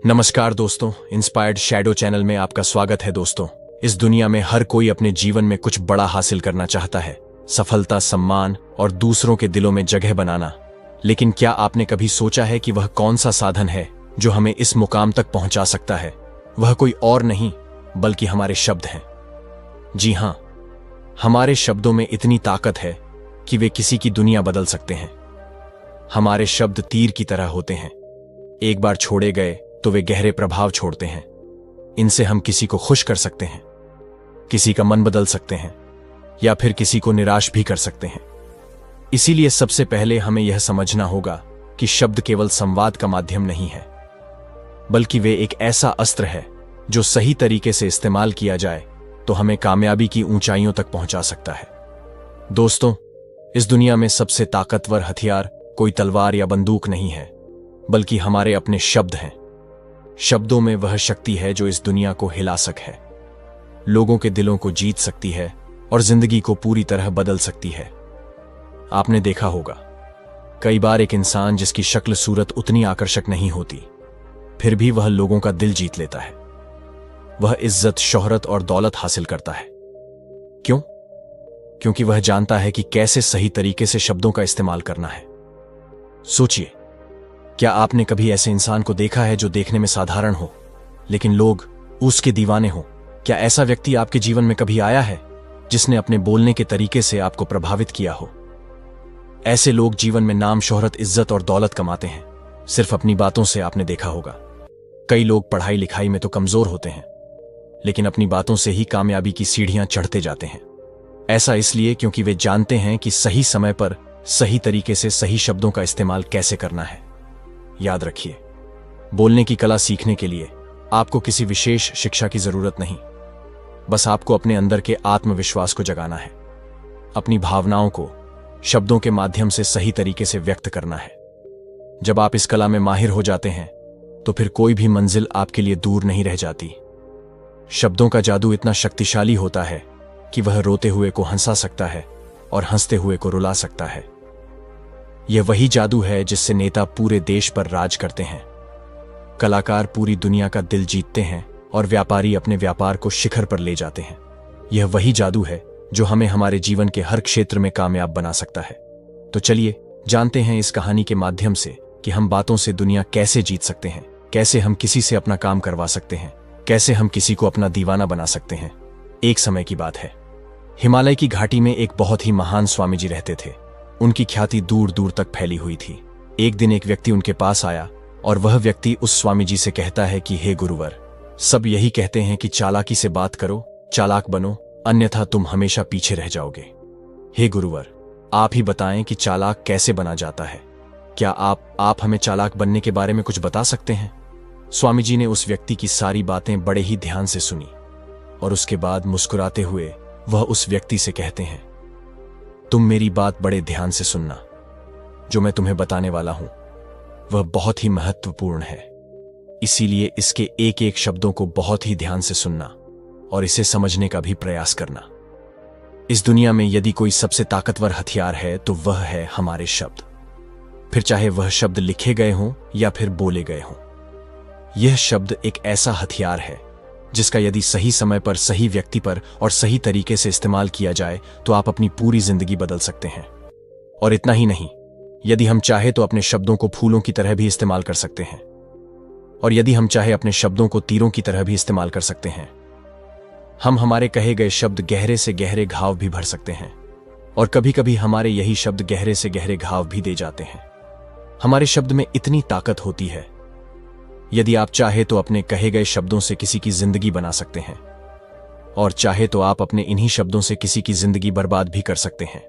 नमस्कार दोस्तों, inspired shadow channel में आपका स्वागत है। दोस्तों, इस दुनिया में हर कोई अपने जीवन में कुछ बड़ा हासिल करना चाहता है, सफलता, सम्मान और दूसरों के दिलों में जगह बनाना। लेकिन क्या आपने कभी सोचा है कि वह कौन सा साधन है जो हमें इस मुकाम तक पहुंचा सकता है? वह कोई और नहीं बल्कि हमारे शब्द हैं। जी हां, हमारे शब्दों में इतनी ताकत है कि वे किसी की दुनिया बदल सकते हैं। हमारे शब्द तीर की तरह होते हैं, एक बार छोड़े गए तो वे गहरे प्रभाव छोड़ते हैं। इनसे हम किसी को खुश कर सकते हैं, किसी का मन बदल सकते हैं या फिर किसी को निराश भी कर सकते हैं। इसीलिए सबसे पहले हमें यह समझना होगा कि शब्द केवल संवाद का माध्यम नहीं है, बल्कि वे एक ऐसा अस्त्र है जो सही तरीके से इस्तेमाल किया जाए तो हमें कामयाबी की ऊंचाइयों तक पहुंचा सकता है। दोस्तों, इस दुनिया में सबसे ताकतवर हथियार कोई तलवार या बंदूक नहीं है, बल्कि हमारे अपने शब्द हैं। शब्दों में वह शक्ति है जो इस दुनिया को हिला सके, लोगों के दिलों को जीत सकती है और जिंदगी को पूरी तरह बदल सकती है। आपने देखा होगा, कई बार एक इंसान जिसकी शक्ल सूरत उतनी आकर्षक नहीं होती, फिर भी वह लोगों का दिल जीत लेता है। वह इज्जत, शोहरत और दौलत हासिल करता है। क्यों? क्योंकि वह जानता है कि कैसे सही तरीके से शब्दों का इस्तेमाल करना है। सोचिए, क्या आपने कभी ऐसे इंसान को देखा है जो देखने में साधारण हो लेकिन लोग उसके दीवाने हो? क्या ऐसा व्यक्ति आपके जीवन में कभी आया है जिसने अपने बोलने के तरीके से आपको प्रभावित किया हो? ऐसे लोग जीवन में नाम, शोहरत, इज्जत और दौलत कमाते हैं सिर्फ अपनी बातों से। आपने देखा होगा, कई लोग पढ़ाई लिखाई में तो कमजोर होते हैं लेकिन अपनी बातों से ही कामयाबी की सीढ़ियां चढ़ते जाते हैं। ऐसा इसलिए क्योंकि वे जानते हैं कि सही समय पर सही तरीके से सही शब्दों का इस्तेमाल कैसे करना है। याद रखिए, बोलने की कला सीखने के लिए आपको किसी विशेष शिक्षा की जरूरत नहीं, बस आपको अपने अंदर के आत्मविश्वास को जगाना है, अपनी भावनाओं को शब्दों के माध्यम से सही तरीके से व्यक्त करना है। जब आप इस कला में माहिर हो जाते हैं तो फिर कोई भी मंजिल आपके लिए दूर नहीं रह जाती। शब्दों का जादू इतना शक्तिशाली होता है कि वह रोते हुए को हंसा सकता है और हंसते हुए को रुला सकता है। यह वही जादू है जिससे नेता पूरे देश पर राज करते हैं, कलाकार पूरी दुनिया का दिल जीतते हैं और व्यापारी अपने व्यापार को शिखर पर ले जाते हैं। यह वही जादू है जो हमें हमारे जीवन के हर क्षेत्र में कामयाब बना सकता है। तो चलिए जानते हैं इस कहानी के माध्यम से कि हम बातों से दुनिया कैसे जीत सकते हैं, कैसे हम किसी से अपना काम करवा सकते हैं, कैसे हम किसी को अपना दीवाना बना सकते हैं। एक समय की बात है, हिमालय की घाटी में एक बहुत ही महान स्वामी जी रहते थे। उनकी ख्याति दूर दूर तक फैली हुई थी। एक दिन एक व्यक्ति उनके पास आया और वह व्यक्ति उस स्वामी जी से कहता है कि हे गुरुवर, सब यही कहते हैं कि चालाकी से बात करो, चालाक बनो, अन्यथा तुम हमेशा पीछे रह जाओगे। हे गुरुवर, आप ही बताएं कि चालाक कैसे बना जाता है। क्या आप हमें चालाक बनने के बारे में कुछ बता सकते हैं? स्वामी जी ने उस व्यक्ति की सारी बातें बड़े ही ध्यान से सुनी और उसके बाद मुस्कुराते हुए वह उस व्यक्ति से कहते हैं, तुम मेरी बात बड़े ध्यान से सुनना। जो मैं तुम्हें बताने वाला हूं वह बहुत ही महत्वपूर्ण है, इसीलिए इसके एक एक शब्दों को बहुत ही ध्यान से सुनना और इसे समझने का भी प्रयास करना। इस दुनिया में यदि कोई सबसे ताकतवर हथियार है तो वह है हमारे शब्द, फिर चाहे वह शब्द लिखे गए हों या फिर बोले गए हों। यह शब्द एक ऐसा हथियार है जिसका यदि सही समय पर, सही व्यक्ति पर और सही तरीके से इस्तेमाल किया जाए तो आप अपनी पूरी जिंदगी बदल सकते हैं। और इतना ही नहीं, यदि हम चाहे तो अपने शब्दों को फूलों की तरह भी इस्तेमाल कर सकते हैं और यदि हम चाहे अपने शब्दों को तीरों की तरह भी इस्तेमाल कर सकते हैं। हम हमारे कहे गए शब्द गहरे से गहरे घाव भी भर सकते हैं और कभी कभी हमारे यही शब्द गहरे से गहरे घाव भी दे जाते हैं। हमारे शब्द में इतनी ताकत होती है, यदि आप चाहे तो अपने कहे गए शब्दों से किसी की जिंदगी बना सकते हैं और चाहे तो आप अपने इन्हीं शब्दों से किसी की जिंदगी बर्बाद भी कर सकते हैं।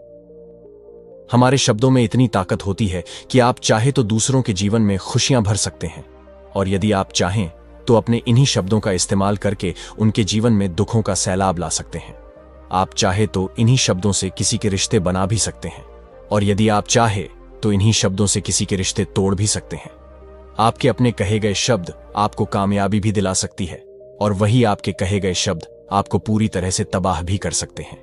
हमारे शब्दों में इतनी ताकत होती है कि आप चाहे तो दूसरों के जीवन में खुशियां भर सकते हैं और यदि आप चाहें तो अपने इन्हीं शब्दों का इस्तेमाल करके उनके जीवन में दुखों का सैलाब ला सकते हैं। आप चाहे तो इन्हीं शब्दों से किसी के रिश्ते बना भी सकते हैं और यदि आप चाहे तो इन्हीं शब्दों से किसी के रिश्ते तोड़ भी सकते हैं। आपके अपने कहे गए शब्द आपको कामयाबी भी दिला सकती है और वही आपके कहे गए शब्द आपको पूरी तरह से तबाह भी कर सकते हैं।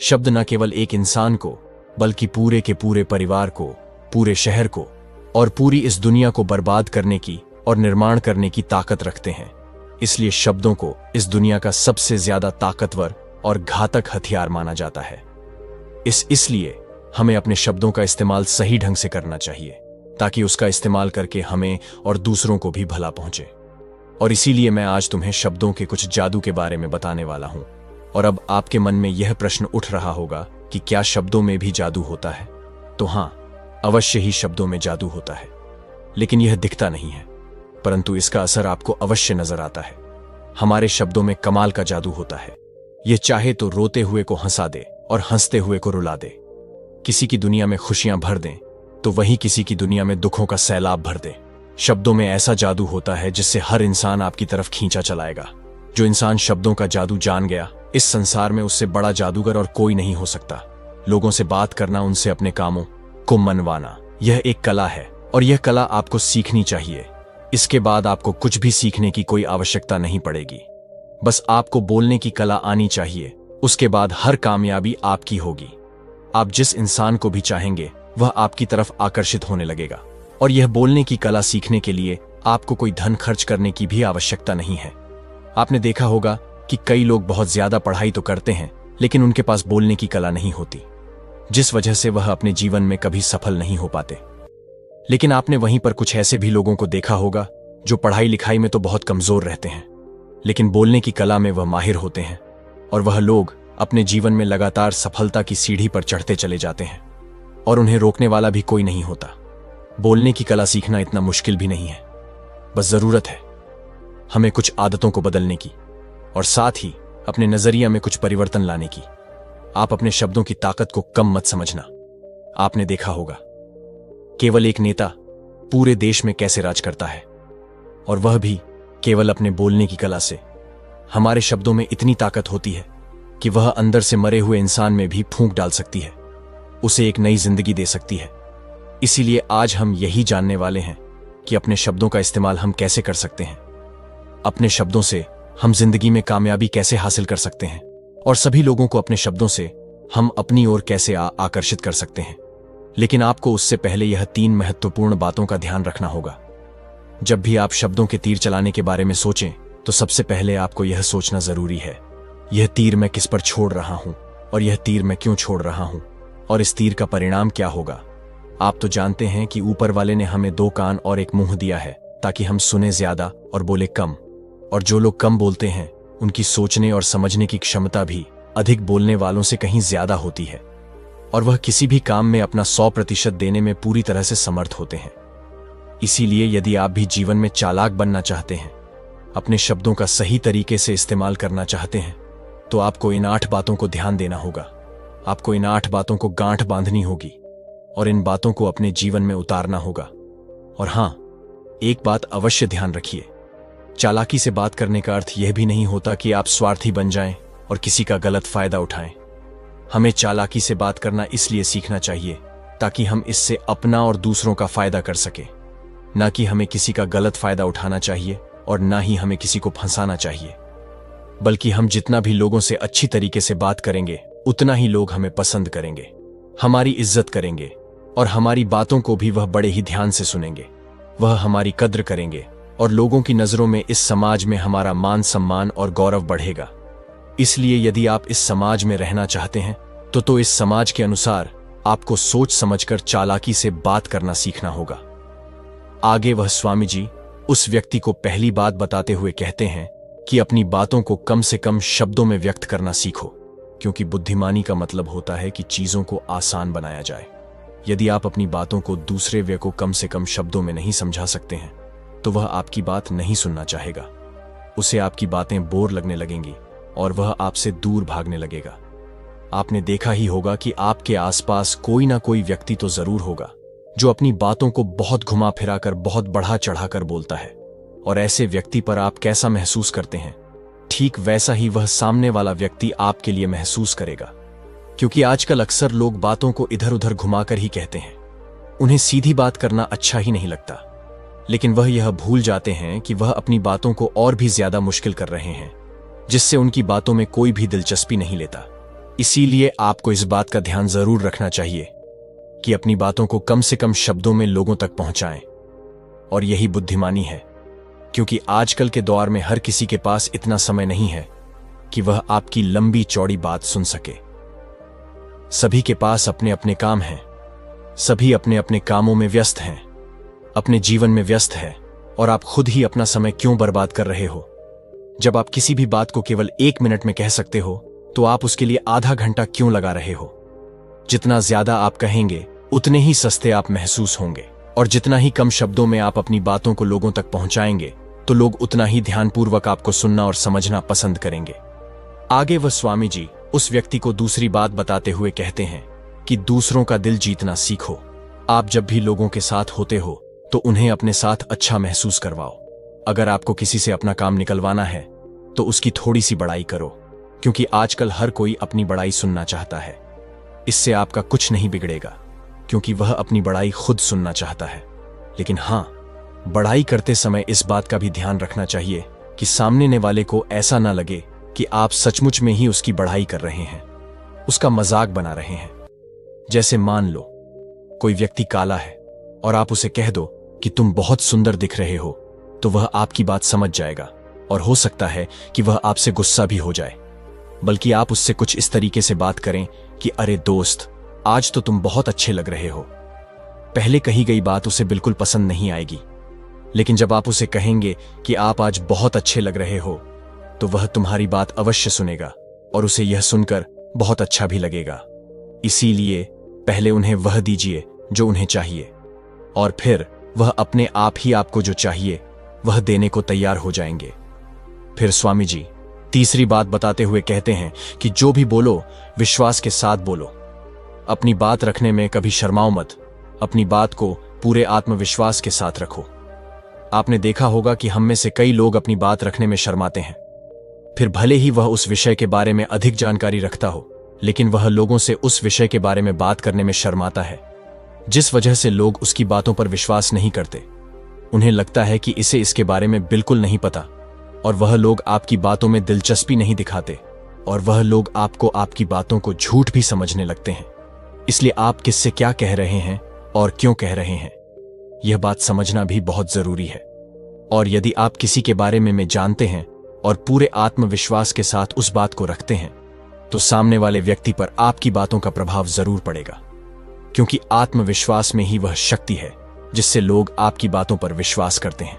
शब्द न केवल एक इंसान को बल्कि पूरे के पूरे परिवार को, पूरे शहर को और पूरी इस दुनिया को बर्बाद करने की और निर्माण करने की ताकत रखते हैं। इसलिए शब्दों को इस दुनिया का सबसे ज्यादा ताकतवर और घातक हथियार माना जाता है। इसलिए हमें अपने शब्दों का इस्तेमाल सही ढंग से करना चाहिए, ताकि उसका इस्तेमाल करके हमें और दूसरों को भी भला पहुंचे। और इसीलिए मैं आज तुम्हें शब्दों के कुछ जादू के बारे में बताने वाला हूं। और अब आपके मन में यह प्रश्न उठ रहा होगा कि क्या शब्दों में भी जादू होता है? तो हां, अवश्य ही शब्दों में जादू होता है, लेकिन यह दिखता नहीं है, परंतु इसका असर आपको अवश्य नजर आता है। हमारे शब्दों में कमाल का जादू होता है। यह चाहे तो रोते हुए को हंसा दे और हंसते हुए को रुला दे। किसी की दुनिया में खुशियां भर दें तो वहीं किसी की दुनिया में दुखों का सैलाब भर दे। शब्दों में ऐसा जादू होता है जिससे हर इंसान आपकी तरफ खींचा चलाएगा। जो इंसान शब्दों का जादू जान गया, इस संसार में उससे बड़ा जादूगर और कोई नहीं हो सकता। लोगों से बात करना, उनसे अपने कामों को मनवाना, यह एक कला है और यह कला आपको सीखनी चाहिए। इसके बाद आपको कुछ भी सीखने की कोई आवश्यकता नहीं पड़ेगी। बस आपको बोलने की कला आनी चाहिए। उसके बाद हर कामयाबी आपकी होगी। आप जिस इंसान को भी चाहेंगे वह आपकी तरफ आकर्षित होने लगेगा। और यह बोलने की कला सीखने के लिए आपको कोई धन खर्च करने की भी आवश्यकता नहीं है। आपने देखा होगा कि कई लोग बहुत ज्यादा पढ़ाई तो करते हैं, लेकिन उनके पास बोलने की कला नहीं होती, जिस वजह से वह अपने जीवन में कभी सफल नहीं हो पाते। लेकिन आपने वहीं पर कुछ ऐसे भी लोगों को देखा होगा जो पढ़ाई लिखाई में तो बहुत कमजोर रहते हैं, लेकिन बोलने की कला में वह माहिर होते हैं। और वह लोग अपने जीवन में लगातार सफलता की सीढ़ी पर चढ़ते चले जाते हैं और उन्हें रोकने वाला भी कोई नहीं होता। बोलने की कला सीखना इतना मुश्किल भी नहीं है। बस जरूरत है हमें कुछ आदतों को बदलने की और साथ ही अपने नजरिया में कुछ परिवर्तन लाने की। आप अपने शब्दों की ताकत को कम मत समझना। आपने देखा होगा केवल एक नेता पूरे देश में कैसे राज करता है, और वह भी केवल अपने बोलने की कला से। हमारे शब्दों में इतनी ताकत होती है कि वह अंदर से मरे हुए इंसान में भी फूंक डाल सकती है, उसे एक नई जिंदगी दे सकती है। इसीलिए आज हम यही जानने वाले हैं कि अपने शब्दों का इस्तेमाल हम कैसे कर सकते हैं। अपने शब्दों से हम जिंदगी में कामयाबी कैसे हासिल कर सकते हैं, और सभी लोगों को अपने शब्दों से हम अपनी ओर कैसे आकर्षित कर सकते हैं। लेकिन आपको उससे पहले यह 3 महत्वपूर्ण बातों का ध्यान रखना होगा। जब भी आप शब्दों के तीर चलाने के बारे में सोचें, तो सबसे पहले आपको यह सोचना जरूरी है, यह तीर मैं किस पर छोड़ रहा हूं, और यह तीर मैं क्यों छोड़ रहा हूं, और इस तीर का परिणाम क्या होगा। आप तो जानते हैं कि ऊपर वाले ने हमें 2 कान और 1 मुंह दिया है ताकि हम सुने ज्यादा और बोले कम। और जो लोग कम बोलते हैं उनकी सोचने और समझने की क्षमता भी अधिक बोलने वालों से कहीं ज्यादा होती है, और वह किसी भी काम में अपना 100% देने में पूरी तरह से समर्थ होते हैं। इसीलिए यदि आप भी जीवन में चालाक बनना चाहते हैं, अपने शब्दों का सही तरीके से इस्तेमाल करना चाहते हैं, तो आपको इन 8 बातों को ध्यान देना होगा। आपको इन 8 बातों को गांठ बांधनी होगी और इन बातों को अपने जीवन में उतारना होगा। और हां, एक बात अवश्य ध्यान रखिए, चालाकी से बात करने का अर्थ यह भी नहीं होता कि आप स्वार्थी बन जाएं और किसी का गलत फायदा उठाएं। हमें चालाकी से बात करना इसलिए सीखना चाहिए ताकि हम इससे अपना और दूसरों का फायदा कर सके। ना कि हमें किसी का गलत फायदा उठाना चाहिए और ना ही हमें किसी को फंसाना चाहिए, बल्कि हम जितना भी लोगों से अच्छी तरीके से बात करेंगे, उतना ही लोग हमें पसंद करेंगे, हमारी इज्जत करेंगे, और हमारी बातों को भी वह बड़े ही ध्यान से सुनेंगे। वह हमारी कद्र करेंगे और लोगों की नजरों में इस समाज में हमारा मान सम्मान और गौरव बढ़ेगा। इसलिए यदि आप इस समाज में रहना चाहते हैं तो इस समाज के अनुसार आपको सोच समझकर चालाकी से बात करना सीखना होगा। आगे वह स्वामी जी उस व्यक्ति को पहली बात बताते हुए कहते हैं कि अपनी बातों को कम से कम शब्दों में व्यक्त करना सीखो, क्योंकि बुद्धिमानी का मतलब होता है कि चीजों को आसान बनाया जाए। यदि आप अपनी बातों को दूसरे व्यक्ति को कम से कम शब्दों में नहीं समझा सकते हैं, तो वह आपकी बात नहीं सुनना चाहेगा। उसे आपकी बातें बोर लगने लगेंगी और वह आपसे दूर भागने लगेगा। आपने देखा ही होगा कि आपके आसपास कोई ना कोई व्यक्ति तो जरूर होगा जो अपनी बातों को बहुत घुमा फिरा कर, बहुत बढ़ा चढ़ाकर बोलता है, और ऐसे व्यक्ति पर आप कैसा महसूस करते हैं, ठीक वैसा ही वह सामने वाला व्यक्ति आपके लिए महसूस करेगा। क्योंकि आजकल अक्सर लोग बातों को इधर उधर घुमाकर ही कहते हैं। उन्हें सीधी बात करना अच्छा ही नहीं लगता, लेकिन वह यह भूल जाते हैं कि वह अपनी बातों को और भी ज्यादा मुश्किल कर रहे हैं, जिससे उनकी बातों में कोई भी दिलचस्पी नहीं लेता। इसीलिए आपको इस बात का ध्यान जरूर रखना चाहिए कि अपनी बातों को कम से कम शब्दों में लोगों तक पहुंचाएं। और यही बुद्धिमानी है क्योंकि आजकल के दौर में हर किसी के पास इतना समय नहीं है कि वह आपकी लंबी चौड़ी बात सुन सके। सभी के पास अपने अपने काम हैं, सभी अपने अपने कामों में व्यस्त हैं, अपने जीवन में व्यस्त है, और आप खुद ही अपना समय क्यों बर्बाद कर रहे हो? जब आप किसी भी बात को केवल 1 मिनट में कह सकते हो, तो आप उसके लिए आधा घंटा क्यों लगा रहे हो? जितना ज्यादा आप कहेंगे उतने ही सस्ते आप महसूस होंगे, और जितना ही कम शब्दों में आप अपनी बातों को लोगों तक पहुंचाएंगे तो लोग उतना ही ध्यानपूर्वक आपको सुनना और समझना पसंद करेंगे। आगे वह स्वामी जी उस व्यक्ति को दूसरी बात बताते हुए कहते हैं कि दूसरों का दिल जीतना सीखो। आप जब भी लोगों के साथ होते हो तो उन्हें अपने साथ अच्छा महसूस करवाओ। अगर आपको किसी से अपना काम निकलवाना है तो उसकी थोड़ी सी बड़ाई करो, क्योंकि आजकल हर कोई अपनी बड़ाई सुनना चाहता है। इससे आपका कुछ नहीं बिगड़ेगा, क्योंकि वह अपनी बड़ाई खुद सुनना चाहता है। लेकिन हां, बड़ाई करते समय इस बात का भी ध्यान रखना चाहिए कि सामने वाले को ऐसा ना लगे कि आप सचमुच में ही उसकी बढ़ाई कर रहे हैं, उसका मजाक बना रहे हैं। जैसे मान लो कोई व्यक्ति काला है और आप उसे कह दो कि तुम बहुत सुंदर दिख रहे हो, तो वह आपकी बात समझ जाएगा, और हो सकता है कि वह आपसे गुस्सा भी हो जाए। बल्कि आप उससे कुछ इस तरीके से बात करें कि अरे दोस्त, आज तो तुम बहुत अच्छे लग रहे हो। पहले कही गई बात उसे बिल्कुल पसंद नहीं आएगी, लेकिन जब आप उसे कहेंगे कि आप आज बहुत अच्छे लग रहे हो, तो वह तुम्हारी बात अवश्य सुनेगा, और उसे यह सुनकर बहुत अच्छा भी लगेगा। इसीलिए पहले उन्हें वह दीजिए जो उन्हें चाहिए, और फिर वह अपने आप ही आपको जो चाहिए वह देने को तैयार हो जाएंगे। फिर स्वामी जी तीसरी बात बताते हुए कहते हैं कि जो भी बोलो विश्वास के साथ बोलो। अपनी बात रखने में कभी शर्माओ मत। अपनी बात को पूरे आत्मविश्वास के साथ रखो। आपने देखा होगा कि हम में से कई लोग अपनी बात रखने में शर्माते हैं। फिर भले ही वह उस विषय के बारे में अधिक जानकारी रखता हो, लेकिन वह लोगों से उस विषय के बारे में बात करने में शर्माता है, जिस वजह से लोग उसकी बातों पर विश्वास नहीं करते। उन्हें लगता है कि इसे इसके बारे में बिल्कुल नहीं पता, और वह लोग आपकी बातों में दिलचस्पी नहीं दिखाते, और वह लोग आपको आपकी बातों को झूठ भी समझने लगते हैं। इसलिए आप किससे क्या कह रहे हैं और क्यों कह रहे हैं, यह बात समझना भी बहुत जरूरी है। और यदि आप किसी के बारे में जानते हैं और पूरे आत्मविश्वास के साथ उस बात को रखते हैं, तो सामने वाले व्यक्ति पर आपकी बातों का प्रभाव जरूर पड़ेगा, क्योंकि आत्मविश्वास में ही वह शक्ति है जिससे लोग आपकी बातों पर विश्वास करते हैं,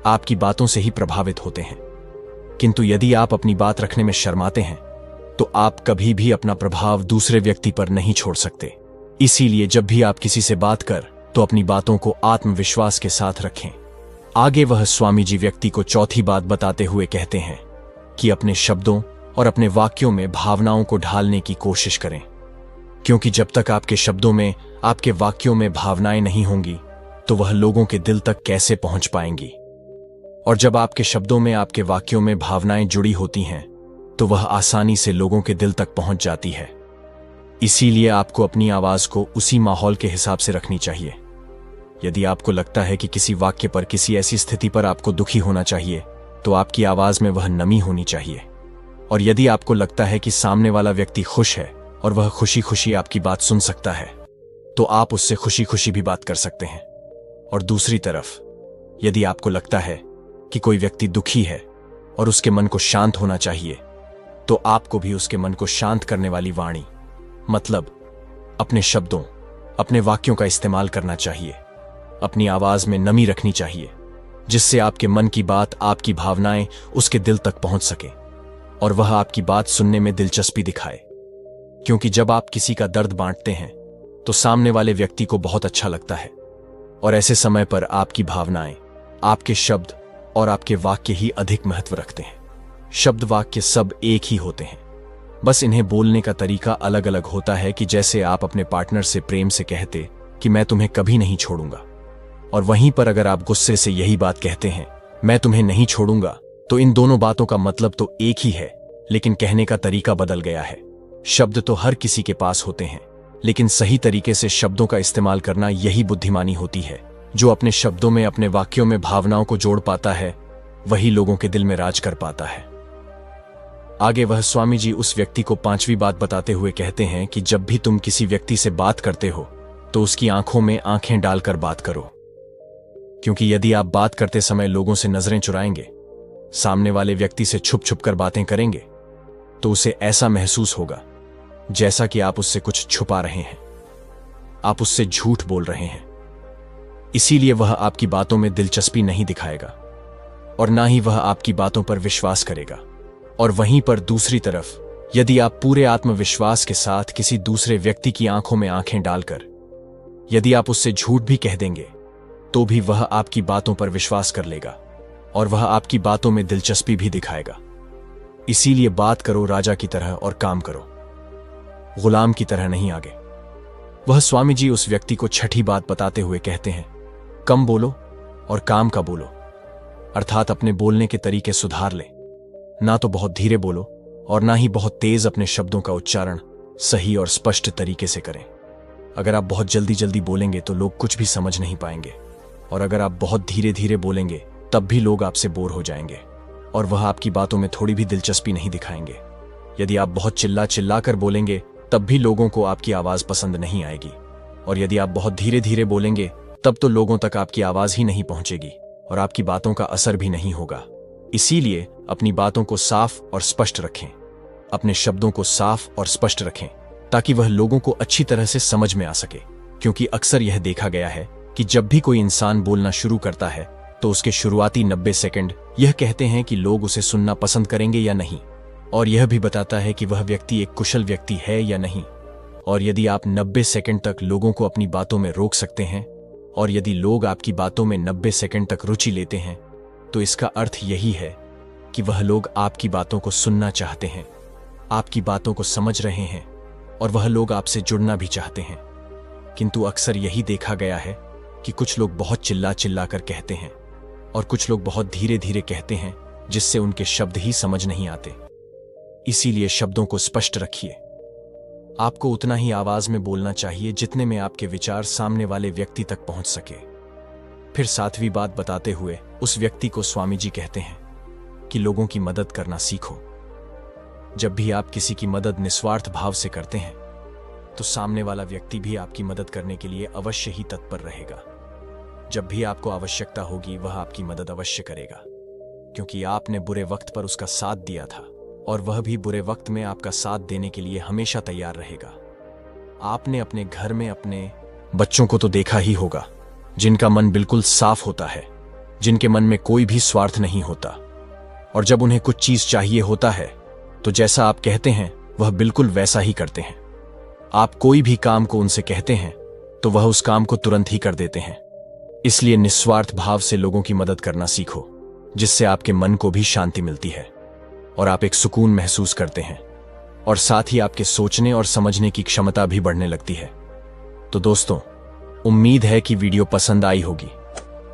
आपकी बातों से ही प्रभावित होते हैं। किंतु यदि आप अपनी बात रखने में शर्माते हैं, तो आप कभी भी अपना प्रभाव दूसरे व्यक्ति पर नहीं छोड़ सकते। इसीलिए जब भी आप किसी से बात कर, तो अपनी बातों को आत्मविश्वास के साथ रखें। आगे वह स्वामी जी व्यक्ति को चौथी बात बताते हुए कहते हैं कि अपने शब्दों और अपने वाक्यों में भावनाओं को ढालने की कोशिश करें, क्योंकि जब तक आपके शब्दों में, आपके वाक्यों में भावनाएं नहीं होंगी, तो वह लोगों के दिल तक कैसे पहुंच पाएंगी। और जब आपके शब्दों में, आपके वाक्यों में भावनाएं जुड़ी होती हैं, तो वह आसानी से लोगों के दिल तक पहुंच जाती है। इसीलिए आपको अपनी आवाज को उसी माहौल के हिसाब से रखनी चाहिए। यदि आपको लगता है कि किसी वाक्य पर, किसी ऐसी स्थिति पर आपको दुखी होना चाहिए, तो आपकी आवाज में वह नमी होनी चाहिए। और यदि आपको लगता है कि सामने वाला व्यक्ति खुश है और वह खुशी खुशी आपकी बात सुन सकता है, तो आप उससे खुशी खुशी भी बात कर सकते हैं। और दूसरी तरफ, यदि आपको लगता है कि कोई व्यक्ति दुखी है और उसके मन को शांत होना चाहिए, तो आपको भी उसके मन को शांत करने वाली वाणी, मतलब अपने शब्दों, अपने वाक्यों का इस्तेमाल करना चाहिए। अपनी आवाज में नमी रखनी चाहिए, जिससे आपके मन की बात, आपकी भावनाएं उसके दिल तक पहुंच सके और वह आपकी बात सुनने में दिलचस्पी दिखाए। क्योंकि जब आप किसी का दर्द बांटते हैं, तो सामने वाले व्यक्ति को बहुत अच्छा लगता है, और ऐसे समय पर आपकी भावनाएं, आपके शब्द और आपके वाक्य ही अधिक महत्व रखते हैं। शब्द वाक्य सब एक ही होते हैं, बस इन्हें बोलने का तरीका अलग अलग होता है। कि जैसे आप अपने पार्टनर से प्रेम से कहते कि मैं तुम्हें कभी नहीं छोड़ूंगा, और वहीं पर अगर आप गुस्से से यही बात कहते हैं, मैं तुम्हें नहीं छोड़ूंगा, तो इन दोनों बातों का मतलब तो एक ही है, लेकिन कहने का तरीका बदल गया है। शब्द तो हर किसी के पास होते हैं, लेकिन सही तरीके से शब्दों का इस्तेमाल करना यही बुद्धिमानी होती है। जो अपने शब्दों में, अपने वाक्यों में भावनाओं को जोड़ पाता है, वही लोगों के दिल में राज कर पाता है। आगे वह स्वामी जी उस व्यक्ति को पांचवी बात बताते हुए कहते हैं कि जब भी तुम किसी व्यक्ति से बात करते हो, तो उसकी आंखों में आंखें डालकर बात करो। क्योंकि यदि आप बात करते समय लोगों से नजरें चुराएंगे, सामने वाले व्यक्ति से छुप छुप कर बातें करेंगे, तो उसे ऐसा महसूस होगा जैसा कि आप उससे कुछ छुपा रहे हैं, आप उससे झूठ बोल रहे हैं। इसीलिए वह आपकी बातों में दिलचस्पी नहीं दिखाएगा और ना ही वह आपकी बातों पर विश्वास करेगा। और वहीं पर दूसरी तरफ, यदि आप पूरे आत्मविश्वास के साथ किसी दूसरे व्यक्ति की आंखों में आंखें डालकर यदि आप उससे झूठ भी कह देंगे, तो भी वह आपकी बातों पर विश्वास कर लेगा और वह आपकी बातों में दिलचस्पी भी दिखाएगा। इसीलिए बात करो राजा की तरह और काम करो गुलाम की तरह नहीं आगे। वह स्वामी जी उस व्यक्ति को छठी बात बताते हुए कहते हैं, कम बोलो और काम का बोलो, अर्थात अपने बोलने के तरीके सुधार ले। ना तो बहुत धीरे बोलो और ना ही बहुत तेज अपने शब्दों का उच्चारण सही और स्पष्ट तरीके से करें। अगर आप बहुत जल्दी जल्दी बोलेंगे तो लोग कुछ भी समझ नहीं पाएंगे, और अगर आप बहुत धीरे धीरे बोलेंगे तब भी लोग आपसे बोर हो जाएंगे और वह आपकी बातों में थोड़ी भी दिलचस्पी नहीं दिखाएंगे। यदि आप बहुत चिल्ला चिल्ला कर बोलेंगे तब भी लोगों को आपकी आवाज पसंद नहीं आएगी, और यदि आप बहुत धीरे धीरे बोलेंगे तब तो लोगों तक आपकी आवाज ही नहीं पहुंचेगी और आपकी बातों का असर भी नहीं होगा। इसीलिए अपनी बातों को साफ और स्पष्ट रखें, अपने शब्दों को साफ और स्पष्ट रखें, ताकि वह लोगों को अच्छी तरह से समझ में आ सके। क्योंकि अक्सर यह देखा गया है कि जब भी कोई इंसान बोलना शुरू करता है तो उसके शुरुआती 90 सेकंड यह कहते हैं कि लोग उसे सुनना पसंद करेंगे या नहीं, और यह भी बताता है कि वह व्यक्ति एक कुशल व्यक्ति है या नहीं। और यदि आप 90 सेकंड तक लोगों को अपनी बातों में रोक सकते हैं, और यदि लोग आपकी बातों में 90 सेकंड तक रुचि लेते हैं, तो इसका अर्थ यही है कि वह लोग आपकी बातों को सुनना चाहते हैं, आपकी बातों को समझ रहे हैं, और वह लोग आपसे जुड़ना भी चाहते हैं। किंतु अक्सर यही देखा गया है कि कुछ लोग बहुत चिल्ला चिल्ला कर कहते हैं और कुछ लोग बहुत धीरे धीरे कहते हैं, जिससे उनके शब्द ही समझ नहीं आते। इसीलिए शब्दों को स्पष्ट रखिए। आपको उतना ही आवाज में बोलना चाहिए जितने में आपके विचार सामने वाले व्यक्ति तक पहुंच सके। फिर सातवीं बात बताते हुए उस व्यक्ति को स्वामी जी कहते हैं कि लोगों की मदद करना सीखो। जब भी आप किसी की मदद निस्वार्थ भाव से करते हैं तो सामने वाला व्यक्ति भी आपकी मदद करने के लिए अवश्य ही तत्पर रहेगा। जब भी आपको आवश्यकता होगी वह आपकी मदद अवश्य करेगा, क्योंकि आपने बुरे वक्त पर उसका साथ दिया था और वह भी बुरे वक्त में आपका साथ देने के लिए हमेशा तैयार रहेगा। आपने अपने घर में अपने बच्चों को तो देखा ही होगा, जिनका मन बिल्कुल साफ होता है, जिनके मन में कोई भी स्वार्थ नहीं होता, और जब उन्हें कुछ चीज चाहिए होता है तो जैसा आप कहते हैं वह बिल्कुल वैसा ही करते हैं। आप कोई भी काम को उनसे कहते हैं तो वह उस काम को तुरंत ही कर देते हैं। इसलिए निस्वार्थ भाव से लोगों की मदद करना सीखो, जिससे आपके मन को भी शांति मिलती है और आप एक सुकून महसूस करते हैं, और साथ ही आपके सोचने और समझने की क्षमता भी बढ़ने लगती है। तो दोस्तों, उम्मीद है कि वीडियो पसंद आई होगी।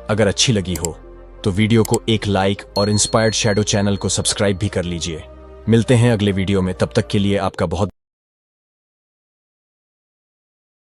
अगर अच्छी लगी हो तो वीडियो को एक लाइक और इंस्पायर्ड शैडो चैनल को सब्सक्राइब भी कर लीजिए। मिलते हैं अगले वीडियो में, तब तक के लिए आपका बहुत